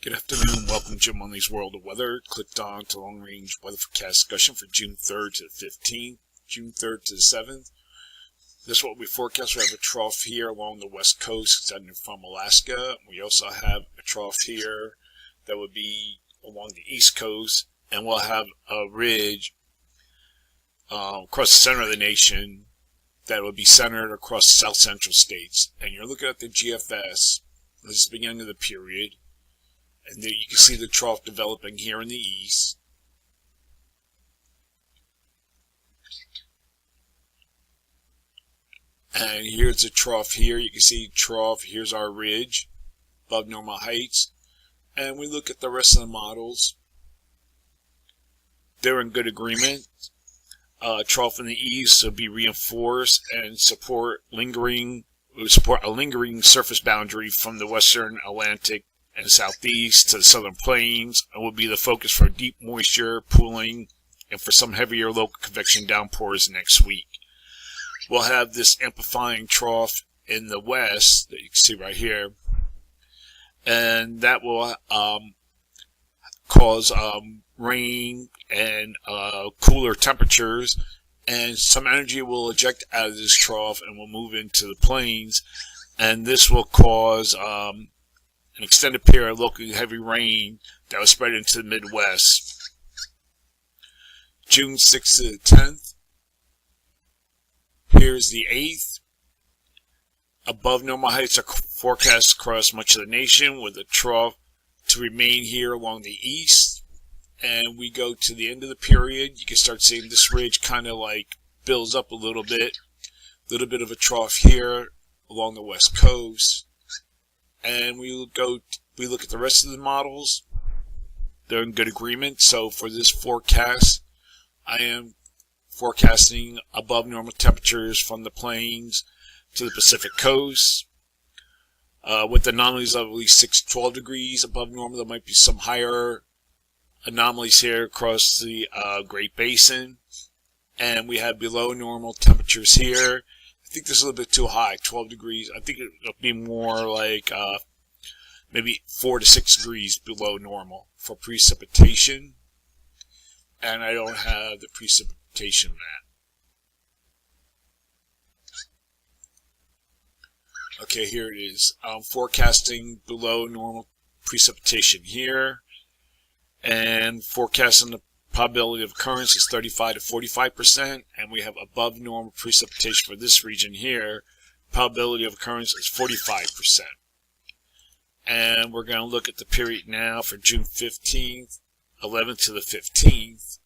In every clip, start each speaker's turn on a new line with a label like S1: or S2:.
S1: Good afternoon. Welcome to Jim Munley's World of Weather. Clicked on to long range weather forecast discussion for June 3rd to the 15th, June 3rd to the 7th. This is what we forecast. We have a trough here along the west coast extending from Alaska. We also have a trough here that would be along the east coast, and we'll have a ridge across the center of the nation that would be centered across south central states. And you're looking at the GFS. This is the beginning of the period. And there you can see the trough developing here in the east. And here's the trough here. You can see trough. Here's our ridge above normal heights. And we look at the rest of the models. They're in good agreement. Trough in the east will be reinforced and support a lingering surface boundary from the western Atlantic and southeast to the southern plains, and will be the focus for deep moisture pooling and for some heavier local convection downpours next week. We'll have this amplifying trough in the west that you can see right here, and that will cause rain and cooler temperatures, and some energy will eject out of this trough and will move into the plains, and this will cause an extended period of locally heavy rain that will spread into the Midwest. June 6th to the 10th. Here's the 8th. Above normal heights are forecast across much of the nation, with a trough to remain here along the east. And we go to the end of the period. You can start seeing this ridge kind of like builds up a little bit of a trough here along the west coast. And we look at the rest of the models. They're in good agreement. So for this forecast, I am forecasting above normal temperatures from the plains to the Pacific coast, with anomalies of at least 6 to 12 degrees above normal. There might be some higher anomalies here across the Great Basin. And we have below normal temperatures here. I think this is a little bit too high, 12 degrees. I think it'll be more like maybe 4 to 6 degrees below normal for precipitation. And I don't have the precipitation map. Okay, here it is. I'm forecasting below normal precipitation here. And forecasting the probability of occurrence is 35 to 45%, and we have above normal precipitation for this region here. Probability of occurrence is 45%. And we're going to look at the period now for June 15th, 11th to the 15th.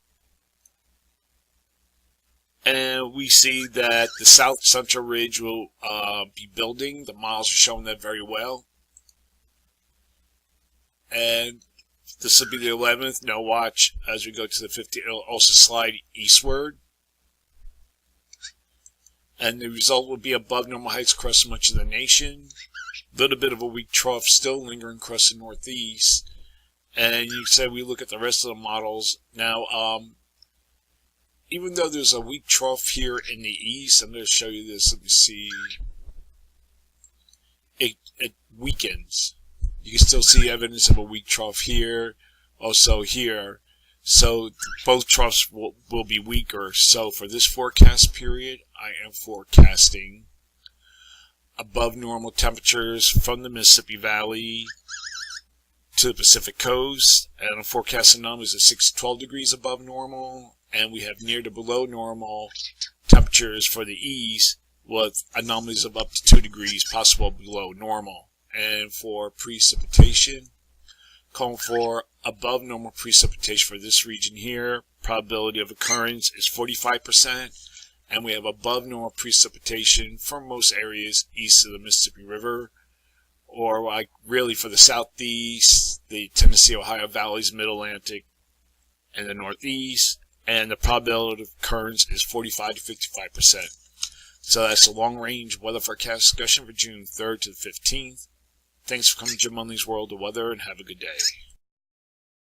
S1: And we see that the south central ridge will be building. The models are showing that very well. And this will be the 11th. Now watch as we go to the 15th. It'll also slide eastward. And the result will be above normal heights across much of the nation. A little bit of a weak trough still lingering across the northeast. And you said we look at the rest of the models. Now, even though there's a weak trough here in the east, I'm going to show you this. Let me see. It weakens. You can still see evidence of a weak trough here, also here. So both troughs will be weaker. So for this forecast period, I am forecasting above normal temperatures from the Mississippi Valley to the Pacific coast. And I'm forecasting anomalies of 6 to 12 degrees above normal. And we have near to below normal temperatures for the east, with anomalies of up to 2 degrees possible below normal. And for precipitation, calling for above normal precipitation for this region here. Probability of occurrence is 45%, and we have above normal precipitation for most areas east of the Mississippi River, or like really for the southeast, the Tennessee, Ohio valleys, mid-Atlantic, and the northeast. And the probability of occurrence is 45 to 55%. So that's a long-range weather forecast discussion for June 3rd to the 15th. Thanks for coming to Jim Munley's World of Weather, and have a good day.